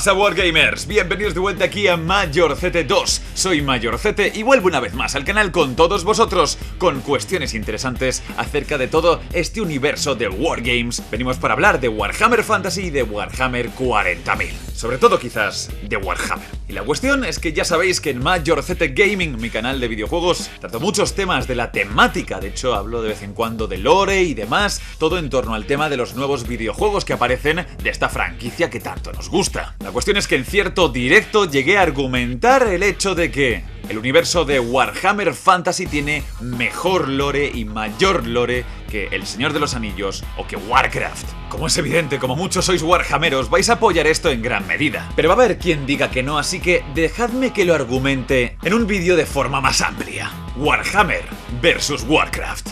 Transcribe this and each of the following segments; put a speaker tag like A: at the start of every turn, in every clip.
A: pasa, Wargamers? Bienvenidos de vuelta aquí a MajorCT2. Soy MajorCT y vuelvo una vez más al canal con todos vosotros, con cuestiones interesantes acerca de todo este universo de Wargames. Venimos para hablar de Warhammer Fantasy y de Warhammer 40.000. Sobre todo quizás de Warhammer. Y la cuestión es que ya sabéis que en MajorCT Gaming, mi canal de videojuegos, trato muchos temas de la temática. De hecho, hablo de vez en cuando de lore y demás, todo en torno al tema de los nuevos videojuegos que aparecen de esta franquicia que tanto nos gusta. La cuestión es que en cierto directo llegué a argumentar el hecho de que el universo de Warhammer Fantasy tiene mejor lore y mayor lore que El Señor de los Anillos o que Warcraft. Como es evidente, como muchos sois warhammeros, vais a apoyar esto en gran medida. Pero va a haber quien diga que no, así que dejadme que lo argumente en un vídeo de forma más amplia. Warhammer versus Warcraft.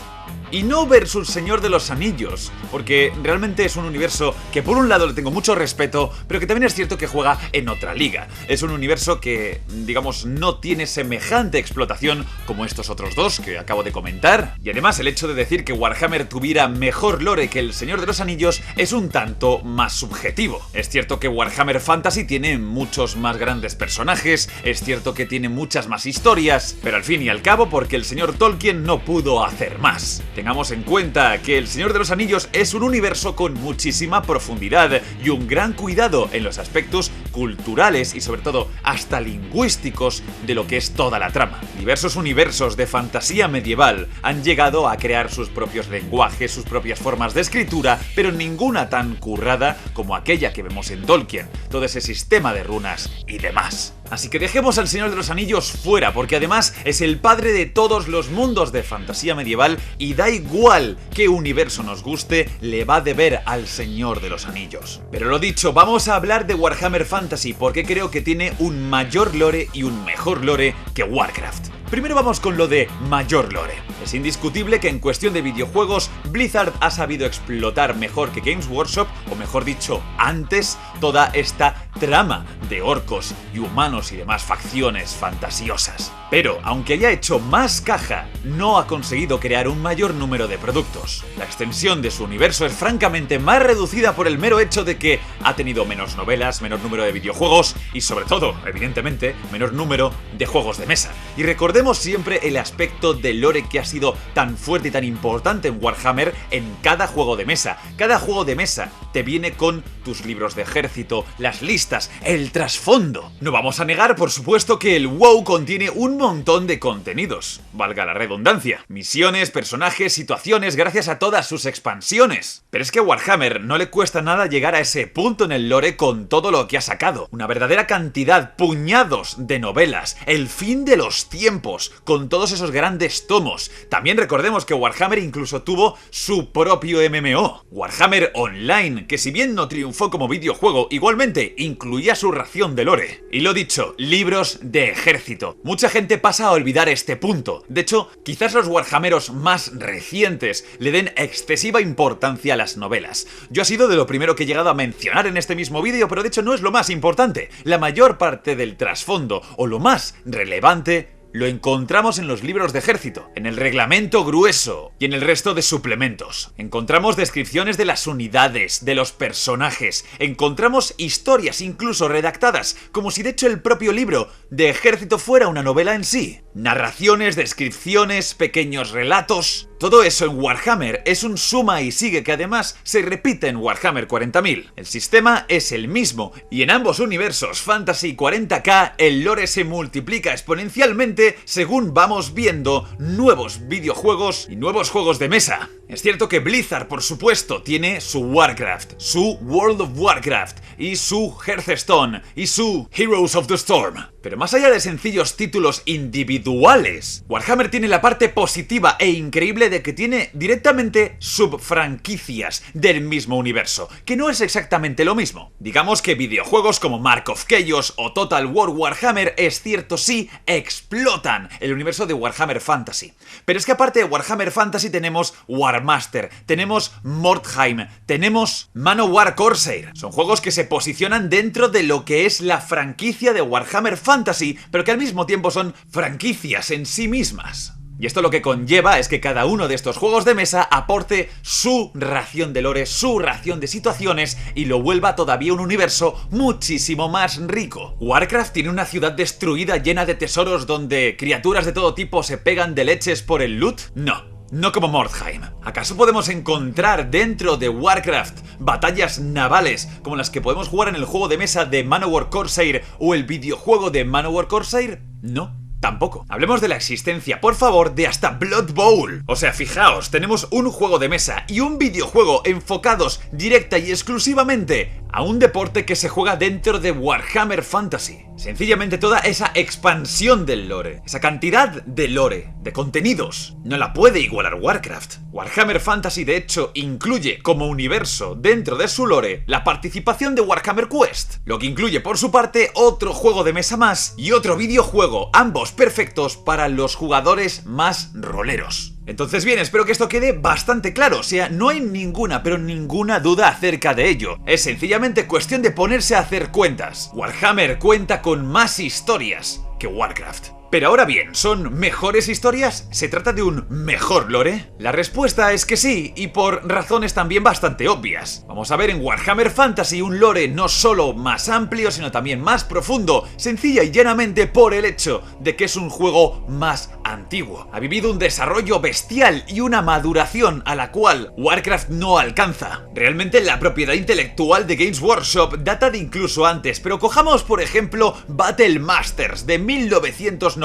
A: Y no versus Señor de los Anillos, porque realmente es un universo que por un lado le tengo mucho respeto, pero que también es cierto que juega en otra liga. Es un universo que, digamos, no tiene semejante explotación como estos otros dos que acabo de comentar. Y además el hecho de decir que Warhammer tuviera mejor lore que el Señor de los Anillos es un tanto más subjetivo. Es cierto que Warhammer Fantasy tiene muchos más grandes personajes, es cierto que tiene muchas más historias, pero al fin y al cabo porque el señor Tolkien no pudo hacer más. Tengamos en cuenta que El Señor de los Anillos es un universo con muchísima profundidad y un gran cuidado en los aspectos culturales y sobre todo hasta lingüísticos de lo que es toda la trama. Diversos universos de fantasía medieval han llegado a crear sus propios lenguajes, sus propias formas de escritura, pero ninguna tan currada como aquella que vemos en Tolkien, todo ese sistema de runas y demás. Así que dejemos al Señor de los Anillos fuera, porque además es el padre de todos los mundos de fantasía medieval y da igual qué universo nos guste, le va a deber al Señor de los Anillos. Pero lo dicho, vamos a hablar de Warhammer Fantasy porque creo que tiene un mayor lore y un mejor lore que Warcraft. Primero vamos con lo de mayor lore. Es indiscutible que en cuestión de videojuegos, Blizzard ha sabido explotar mejor que Games Workshop, o mejor dicho, antes, toda esta trama de orcos y humanos y demás facciones fantasiosas. Pero, aunque haya hecho más caja, no ha conseguido crear un mayor número de productos. La extensión de su universo es francamente más reducida por el mero hecho de que ha tenido menos novelas, menor número de videojuegos y sobre todo, evidentemente, menor número de juegos de mesa. Y recordemos siempre el aspecto del lore que ha sido tan fuerte y tan importante en Warhammer en cada juego de mesa. Cada juego de mesa te viene con tus libros de ejército, las listas, el trasfondo. No vamos a negar, por supuesto, que el WoW contiene un montón de contenidos, valga la redundancia, misiones, personajes, situaciones, gracias a todas sus expansiones. Pero es que a Warhammer no le cuesta nada llegar a ese punto en el lore con todo lo que ha sacado. Una verdadera cantidad, puñados de novelas, el fin de los tiempos, con todos esos grandes tomos. También recordemos que Warhammer incluso tuvo su propio MMO, Warhammer Online, que si bien no triunfó como videojuego, igualmente incluía su ración de lore. Y lo dicho, libros de ejército. Mucha gente pasa a olvidar este punto. De hecho, quizás los warhammeros más recientes le den excesiva importancia a las novelas. Yo ha sido de lo primero que he llegado a mencionar en este mismo vídeo, pero de hecho no es lo más importante. La mayor parte del trasfondo, o lo más relevante, lo encontramos en los libros de ejército, en el reglamento grueso y en el resto de suplementos. Encontramos descripciones de las unidades, de los personajes, encontramos historias incluso redactadas, como si de hecho el propio libro de ejército fuera una novela en sí. Narraciones, descripciones, pequeños relatos. Todo eso en Warhammer es un suma y sigue que además se repite en Warhammer 40.000. El sistema es el mismo y en ambos universos, Fantasy y 40k, el lore se multiplica exponencialmente según vamos viendo nuevos videojuegos y nuevos juegos de mesa. Es cierto que Blizzard, por supuesto, tiene su Warcraft, su World of Warcraft y su Hearthstone y su Heroes of the Storm. Pero más allá de sencillos títulos individuales, Warhammer tiene la parte positiva e increíble de que tiene directamente subfranquicias del mismo universo, que no es exactamente lo mismo. Digamos que videojuegos como Mark of Chaos o Total War Warhammer, es cierto sí, explotan el universo de Warhammer Fantasy. Pero es que aparte de Warhammer Fantasy tenemos Warmaster, tenemos Mordheim, tenemos Manowar Corsair. Son juegos que se posicionan dentro de lo que es la franquicia de Warhammer Fantasy, pero que al mismo tiempo son franquicias en sí mismas. Y esto lo que conlleva es que cada uno de estos juegos de mesa aporte su ración de lore, su ración de situaciones y lo vuelva todavía un universo muchísimo más rico. ¿Warcraft tiene una ciudad destruida llena de tesoros donde criaturas de todo tipo se pegan de leches por el loot? No como Mordheim. ¿Acaso podemos encontrar dentro de Warcraft batallas navales como las que podemos jugar en el juego de mesa de Manowar Corsair o el videojuego de Manowar Corsair? No. Tampoco. Hablemos de la existencia, por favor, de hasta Blood Bowl. O sea, fijaos, tenemos un juego de mesa y un videojuego enfocados directa y exclusivamente a un deporte que se juega dentro de Warhammer Fantasy. Sencillamente toda esa expansión del lore, esa cantidad de lore, de contenidos, no la puede igualar Warcraft. Warhammer Fantasy, de hecho, incluye como universo dentro de su lore la participación de Warhammer Quest, lo que incluye por su parte otro juego de mesa más y otro videojuego, ambos perfectos para los jugadores más roleros. Entonces bien, espero que esto quede bastante claro, o sea, no hay ninguna, pero ninguna duda acerca de ello. Es sencillamente cuestión de ponerse a hacer cuentas. Warhammer cuenta con más historias que Warcraft. Pero ahora bien, ¿son mejores historias? ¿Se trata de un mejor lore? La respuesta es que sí, y por razones también bastante obvias. Vamos a ver en Warhammer Fantasy un lore no solo más amplio, sino también más profundo, sencilla y llanamente por el hecho de que es un juego más antiguo. Ha vivido un desarrollo bestial y una maduración a la cual Warcraft no alcanza. Realmente la propiedad intelectual de Games Workshop data de incluso antes, pero cojamos por ejemplo Battle Masters de 1992.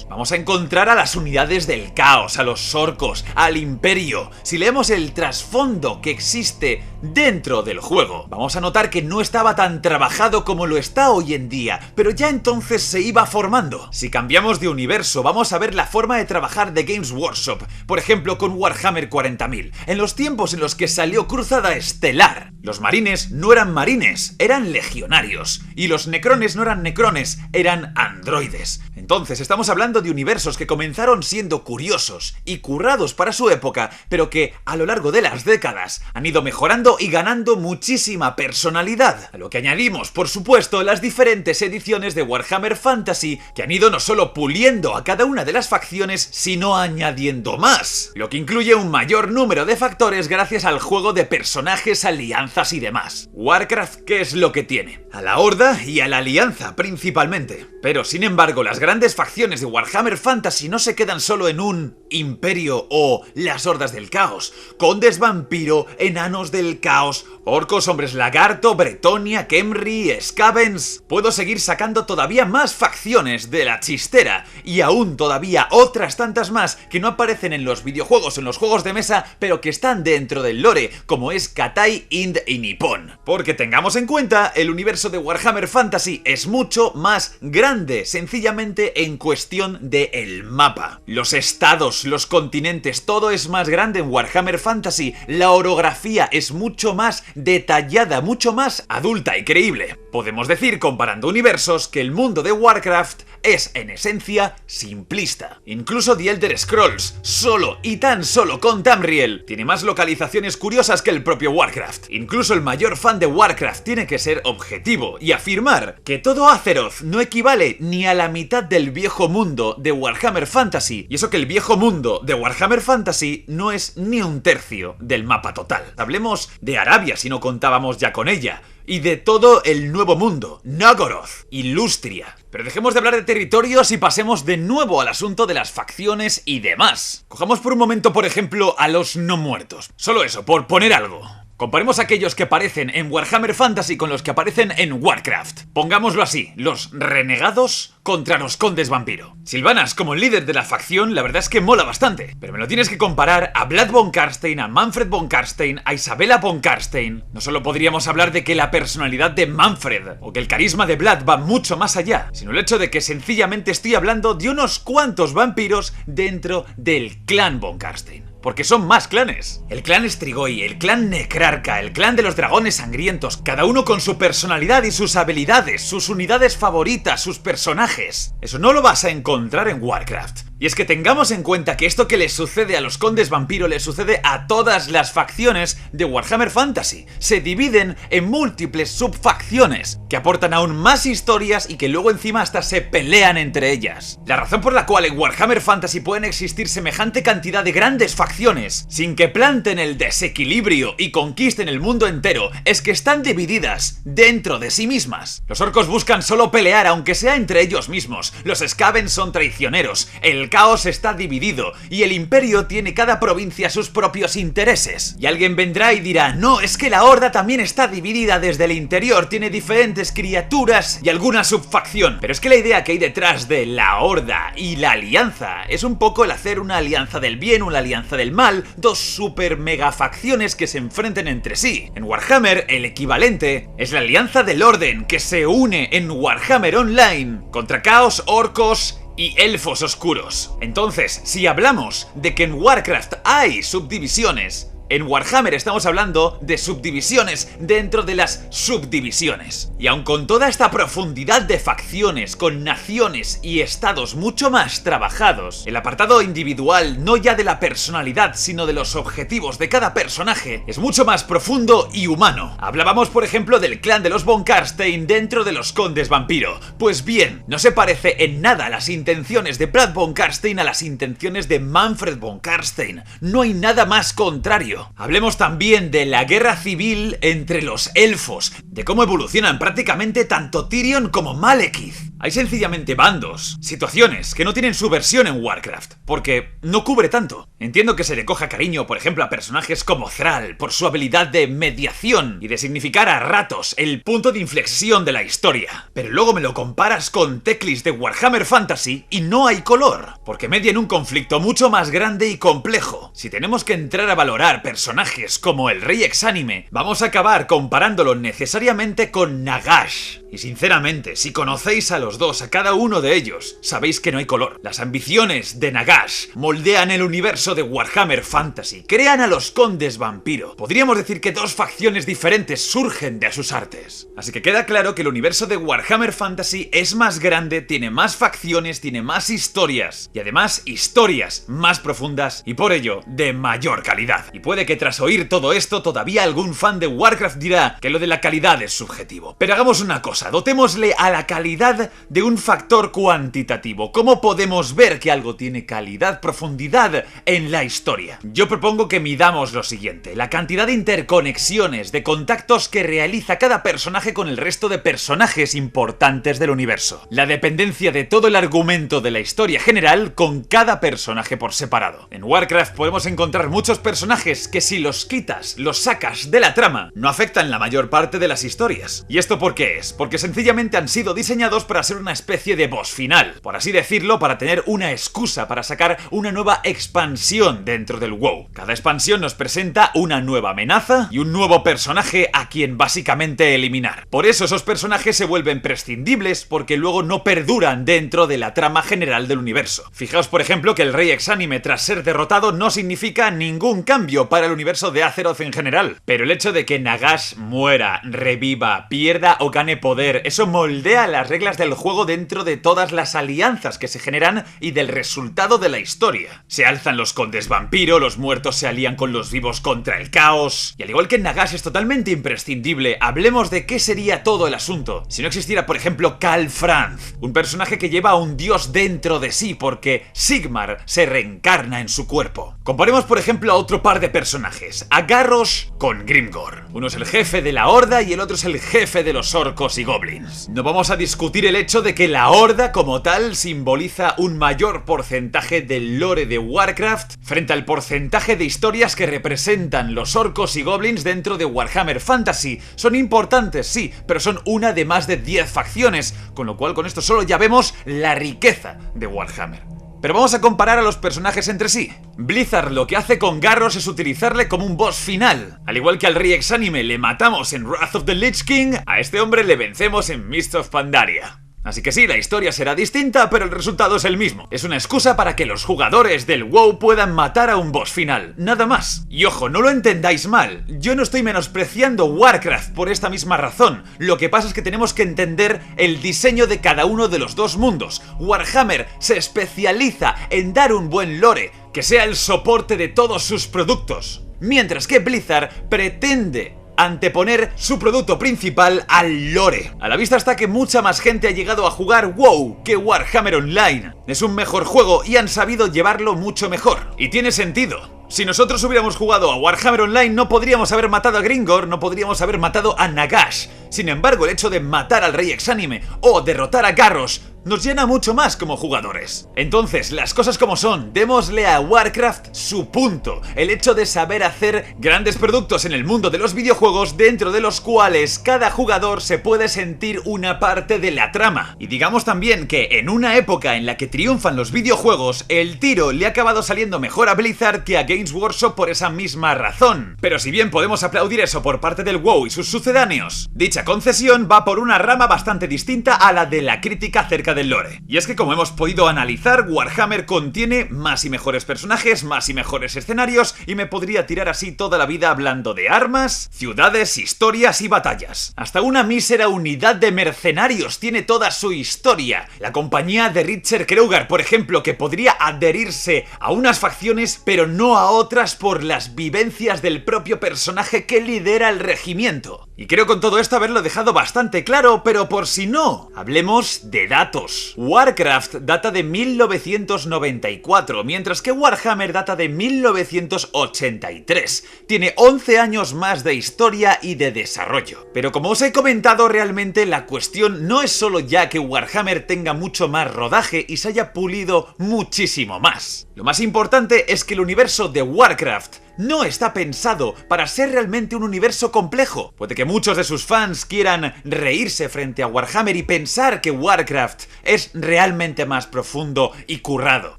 A: Vamos a encontrar a las unidades del caos, a los orcos, al imperio. Si leemos el trasfondo que existe dentro del juego, vamos a notar que no estaba tan trabajado como lo está hoy en día, pero ya entonces se iba formando. Si cambiamos de universo, vamos a ver la forma de trabajar de Games Workshop, por ejemplo con Warhammer 40.000, en los tiempos en los que salió Cruzada Estelar. Los marines no eran marines, eran legionarios, y los necrones no eran necrones, eran androides. Entonces estamos hablando de universos que comenzaron siendo curiosos y currados para su época, pero que a lo largo de las décadas han ido mejorando y ganando muchísima personalidad. A lo que añadimos, por supuesto, las diferentes ediciones de Warhammer Fantasy, que han ido no solo puliendo a cada una de las facciones, sino añadiendo más, lo que incluye un mayor número de factores gracias al juego de personajes, alianzas y demás. Warcraft, ¿qué es lo que tiene? A la Horda y a la Alianza principalmente. Pero sin embargo, las grandes facciones de Warhammer Fantasy no se quedan solo en un imperio o las hordas del caos. Condes vampiro, enanos del caos, orcos, hombres lagarto, Bretonia, Khemri, Skavens. Puedo seguir sacando todavía más facciones de la chistera y aún todavía otras tantas más que no aparecen en los videojuegos o en los juegos de mesa, pero que están dentro del lore, como es Katai, Ind y Nippon. Porque tengamos en cuenta, el universo de Warhammer Fantasy es mucho más grande, sencillamente en cuestión del mapa. Los estados, los continentes, todo es más grande en Warhammer Fantasy. La orografía es mucho más detallada, mucho más adulta y creíble. Podemos decir, comparando universos, que el mundo de Warcraft es en esencia simplista. Incluso The Elder Scrolls, solo y tan solo con Tamriel, tiene más localizaciones curiosas que el propio Warcraft. Incluso el mayor fan de Warcraft tiene que ser objetivo y afirmar que todo Azeroth no equivale ni a la mitad del viejo mundo de Warhammer Fantasy, y eso que el viejo mundo de Warhammer Fantasy no es ni un tercio del mapa total. Hablemos de Arabia si no contábamos ya con ella, y de todo el nuevo mundo, Nagoroth y Lustria. Pero dejemos de hablar de territorios y pasemos de nuevo al asunto de las facciones y demás. Cojamos por un momento, por ejemplo, a los no muertos. Solo eso, por poner algo. Comparemos aquellos que aparecen en Warhammer Fantasy con los que aparecen en Warcraft. Pongámoslo así, los renegados contra los condes vampiro. Sylvanas como líder de la facción, la verdad es que mola bastante, pero me lo tienes que comparar a Vlad von Karstein, a Manfred von Karstein, a Isabella von Karstein. No solo podríamos hablar de que la personalidad de Manfred o que el carisma de Vlad va mucho más allá, sino el hecho de que sencillamente estoy hablando de unos cuantos vampiros dentro del clan von Karstein. porque son más clanes. El clan Strigoi, el clan Necrarca, el clan de los dragones sangrientos, cada uno con su personalidad y sus habilidades, sus unidades favoritas, sus personajes. Eso no lo vas a encontrar en Warcraft. Y es que tengamos en cuenta que esto que les sucede a los condes vampiro les sucede a todas las facciones de Warhammer Fantasy. Se dividen en múltiples subfacciones que aportan aún más historias y que luego encima hasta se pelean entre ellas. La razón por la cual en Warhammer Fantasy pueden existir semejante cantidad de grandes facciones sin que planten el desequilibrio y conquisten el mundo entero es que están divididas dentro de sí mismas. Los orcos buscan solo pelear aunque sea entre ellos mismos, los Skaven son traicioneros, el caos está dividido y el imperio tiene cada provincia sus propios intereses. Y alguien vendrá y dirá, no, es que la horda también está dividida desde el interior, tiene diferentes criaturas y alguna subfacción. Pero es que la idea que hay detrás de la horda y la alianza es un poco el hacer una alianza del bien, una alianza del mal, dos super mega facciones que se enfrenten entre sí. En Warhammer el equivalente es la alianza del orden que se une en Warhammer Online contra caos, orcos y elfos oscuros. Entonces, si hablamos de que en Warcraft hay subdivisiones, en Warhammer estamos hablando de subdivisiones dentro de las subdivisiones. Y aun con toda esta profundidad de facciones, con naciones y estados mucho más trabajados, el apartado individual, no ya de la personalidad, sino de los objetivos de cada personaje, es mucho más profundo y humano. Hablábamos, por ejemplo, del clan de los von Karstein dentro de los condes vampiro. Pues bien, no se parece en nada las intenciones de Brad von Karstein a las intenciones de Manfred von Karstein. No hay nada más contrario. Hablemos también de la guerra civil entre los elfos, de cómo evolucionan prácticamente tanto Tyrion como Malekith. Hay sencillamente bandos, situaciones que no tienen su versión en Warcraft, porque no cubre tanto. Entiendo que se le coja cariño, por ejemplo, a personajes como Thrall, por su habilidad de mediación y de significar a ratos el punto de inflexión de la historia. Pero luego me lo comparas con Teclis de Warhammer Fantasy y no hay color, porque median un conflicto mucho más grande y complejo. Si tenemos que entrar a valorar personajes como el Rey Exánime, vamos a acabar comparándolo necesariamente con Nagash. Y sinceramente, si conocéis a los dos, a cada uno de ellos, sabéis que no hay color. Las ambiciones de Nagash moldean el universo de Warhammer Fantasy, crean a los condes vampiro. Podríamos decir que dos facciones diferentes surgen de sus artes. Así que queda claro que el universo de Warhammer Fantasy es más grande, tiene más facciones, tiene más historias. Y además, historias más profundas y por ello, de mayor calidad. Y puede que tras oír todo esto, todavía algún fan de Warcraft dirá que lo de la calidad es subjetivo. Pero hagamos una cosa, dotémosle a la calidad de un factor cuantitativo. ¿Cómo podemos ver que algo tiene calidad, profundidad en la historia? Yo propongo que midamos lo siguiente: la cantidad de interconexiones, de contactos que realiza cada personaje con el resto de personajes importantes del universo. La dependencia de todo el argumento de la historia general con cada personaje por separado. En Warcraft podemos encontrar muchos personajes que si los quitas, los sacas de la trama, no afectan la mayor parte de las historias. ¿Y esto por qué es? Porque sencillamente han sido diseñados para ser una especie de boss final, por así decirlo, para tener una excusa para sacar una nueva expansión dentro del WoW. Cada expansión nos presenta una nueva amenaza y un nuevo personaje a quien básicamente eliminar. Por eso esos personajes se vuelven prescindibles, porque luego no perduran dentro de la trama general del universo. Fijaos, por ejemplo, que el Rey Exánime tras ser derrotado no significa ningún cambio para el universo de Azeroth en general, pero el hecho de que Nagash muera, reviva, pierda o gane poder, eso moldea las reglas del juego dentro de todas las alianzas que se generan y del resultado de la historia. Se alzan los condes vampiro, los muertos se alían con los vivos contra el caos, y al igual que Nagash es totalmente imprescindible, hablemos de qué sería todo el asunto si no existiera, por ejemplo, Karl Franz, un personaje que lleva a un dios dentro de sí porque Sigmar se reencarna en su cuerpo. Comparemos, por ejemplo, a otro par de personajes, a Garrosh con Grimgor. Uno es el jefe de la Horda y el otro es el jefe de los orcos y goblins. No vamos a discutir el hecho de que la Horda como tal simboliza un mayor porcentaje del lore de Warcraft frente al porcentaje de historias que representan los orcos y goblins dentro de Warhammer Fantasy. Son importantes, sí, pero son una de más de 10 facciones, con lo cual con esto solo ya vemos la riqueza de Warhammer. Pero vamos a comparar a los personajes entre sí. Blizzard lo que hace con Garrosh es utilizarle como un boss final. Al igual que al Rey Exánime le matamos en Wrath of the Lich King, a este hombre le vencemos en Mists of Pandaria. Así que sí, la historia será distinta, pero el resultado es el mismo. Es una excusa para que los jugadores del WoW puedan matar a un boss final, nada más. Y ojo, no lo entendáis mal, yo no estoy menospreciando Warcraft por esta misma razón. Lo que pasa es que tenemos que entender el diseño de cada uno de los dos mundos. Warhammer se especializa en dar un buen lore, que sea el soporte de todos sus productos, mientras que Blizzard pretende anteponer su producto principal al lore. A la vista está que mucha más gente ha llegado a jugar WoW que Warhammer Online. Es un mejor juego y han sabido llevarlo mucho mejor. Y tiene sentido. Si nosotros hubiéramos jugado a Warhammer Online no podríamos haber matado a Gringor, no podríamos haber matado a Nagash. Sin embargo, el hecho de matar al Rey Exánime o derrotar a Garrosh nos llena mucho más como jugadores. Entonces, las cosas como son, démosle a Warcraft su punto. El hecho de saber hacer grandes productos en el mundo de los videojuegos dentro de los cuales cada jugador se puede sentir una parte de la trama. Y digamos también que en una época en la que triunfan los videojuegos, el tiro le ha acabado saliendo mejor a Blizzard que a Games Workshop por esa misma razón. Pero si bien podemos aplaudir eso por parte del WoW y sus sucedáneos, dicha concesión va por una rama bastante distinta a la de la crítica acerca del lore. Y es que como hemos podido analizar, Warhammer contiene más y mejores personajes, más y mejores escenarios, y me podría tirar así toda la vida hablando de armas, ciudades, historias y batallas. Hasta una mísera unidad de mercenarios tiene toda su historia. La compañía de Richard Kreuger, por ejemplo, que podría adherirse a unas facciones pero no a otras por las vivencias del propio personaje que lidera el regimiento. Y creo con todo esto haberlo dejado bastante claro, pero por si no, hablemos de datos. Warcraft data de 1994, mientras que Warhammer data de 1983. Tiene 11 años más de historia y de desarrollo. Pero como os he comentado, realmente la cuestión no es solo ya que Warhammer tenga mucho más rodaje y se haya pulido muchísimo más. Lo más importante es que el universo de Warcraft no está pensado para ser realmente un universo complejo. Puede que muchos de sus fans quieran reírse frente a Warhammer y pensar que Warcraft es realmente más profundo y currado,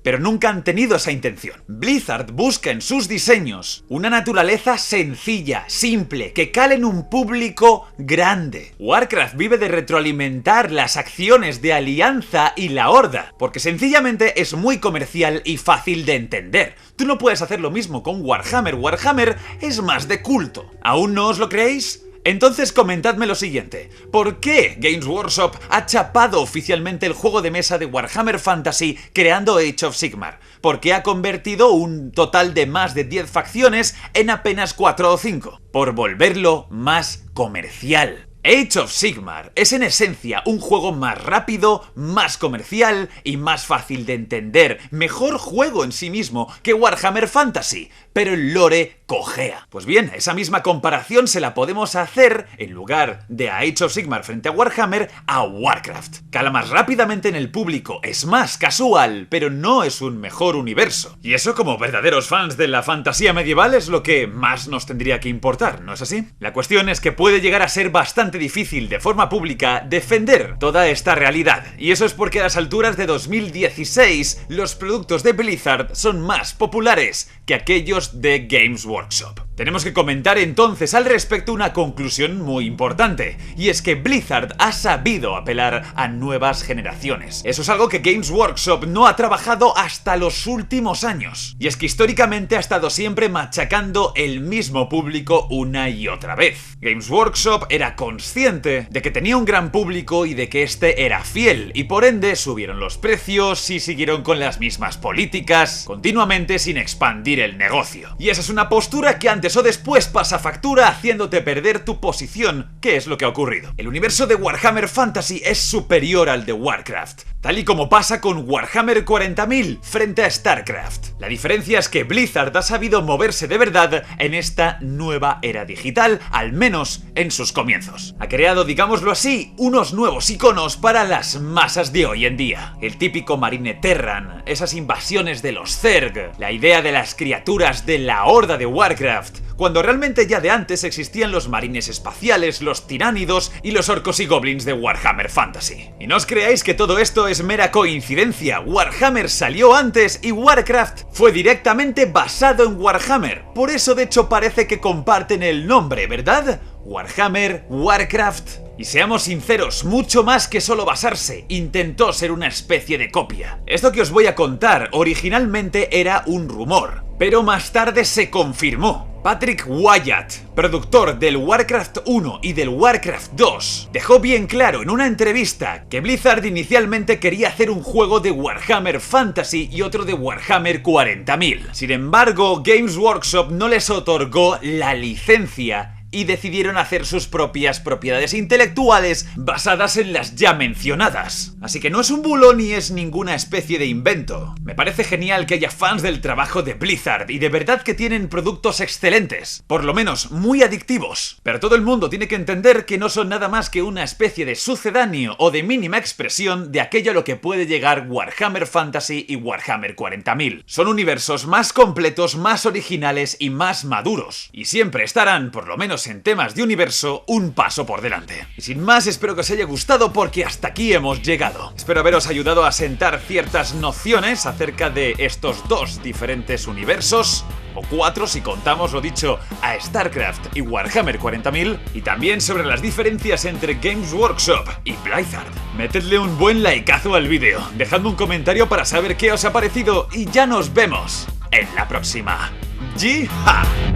A: pero nunca han tenido esa intención. Blizzard busca en sus diseños una naturaleza sencilla, simple, que cale en un público grande. Warcraft vive de retroalimentar las acciones de Alianza y la Horda, porque sencillamente es muy comercial y fácil de entender. Tú no puedes hacer lo mismo con Warhammer. Warhammer es más de culto. ¿Aún no os lo creéis? Entonces comentadme lo siguiente, ¿por qué Games Workshop ha chapado oficialmente el juego de mesa de Warhammer Fantasy creando Age of Sigmar? ¿Por qué ha convertido un total de más de 10 facciones en apenas 4 o 5? Por volverlo más comercial. Age of Sigmar es en esencia un juego más rápido, más comercial y más fácil de entender, mejor juego en sí mismo que Warhammer Fantasy, pero el lore cojea. Pues bien, esa misma comparación se la podemos hacer, en lugar de a Age of Sigmar frente a Warhammer, a Warcraft. Cala más rápidamente en el público, es más casual, pero no es un mejor universo. Y eso, como verdaderos fans de la fantasía medieval, es lo que más nos tendría que importar, ¿no es así? La cuestión es que puede llegar a ser bastante difícil de forma pública defender toda esta realidad, y eso es porque a las alturas de 2016 los productos de Blizzard son más populares que aquellos de Games Workshop. Tenemos que comentar entonces al respecto una conclusión muy importante, y es que Blizzard ha sabido apelar a nuevas generaciones. Eso es algo que Games Workshop no ha trabajado hasta los últimos años, y es que históricamente ha estado siempre machacando el mismo público una y otra vez. Games Workshop era consciente de que tenía un gran público y de que este era fiel, y por ende subieron los precios y siguieron con las mismas políticas, continuamente sin expandir el negocio. Y esa es una postura que antes o después pasa factura haciéndote perder tu posición, que es lo que ha ocurrido. El universo de Warhammer Fantasy es superior al de Warcraft, tal y como pasa con Warhammer 40.000 frente a StarCraft. La diferencia es que Blizzard ha sabido moverse de verdad en esta nueva era digital, al menos en sus comienzos. Ha creado, digámoslo así, unos nuevos iconos para las masas de hoy en día. El típico Marine Terran, esas invasiones de los Zerg, la idea de las criaturas de la Horda de Warcraft, cuando realmente ya de antes existían los marines espaciales, los tiránidos y los orcos y goblins de Warhammer Fantasy. Y no os creáis que todo esto es mera coincidencia, Warhammer salió antes y Warcraft fue directamente basado en Warhammer, por eso de hecho parece que comparten el nombre, ¿verdad? Warhammer, Warcraft. Y seamos sinceros, mucho más que solo basarse, intentó ser una especie de copia. Esto que os voy a contar originalmente era un rumor, pero más tarde se confirmó. Patrick Wyatt, productor del Warcraft 1 y del Warcraft 2, dejó bien claro en una entrevista que Blizzard inicialmente quería hacer un juego de Warhammer Fantasy y otro de Warhammer 40.000. Sin embargo, Games Workshop no les otorgó la licencia y decidieron hacer sus propias propiedades intelectuales basadas en las ya mencionadas. Así que no es un bulo ni es ninguna especie de invento. Me parece genial que haya fans del trabajo de Blizzard y de verdad que tienen productos excelentes, por lo menos muy adictivos. Pero todo el mundo tiene que entender que no son nada más que una especie de sucedáneo o de mínima expresión de aquello a lo que puede llegar Warhammer Fantasy y Warhammer 40.000. Son universos más completos, más originales y más maduros. Y siempre estarán, por lo menos en temas de universo, un paso por delante. Y sin más, espero que os haya gustado porque hasta aquí hemos llegado. Espero haberos ayudado a sentar ciertas nociones acerca de estos dos diferentes universos, o 4 si contamos lo dicho a StarCraft y Warhammer 40.000, y también sobre las diferencias entre Games Workshop y Blizzard. Metedle un buen likeazo al vídeo, dejadme un comentario para saber qué os ha parecido y ya nos vemos en la próxima. ¡Jihad!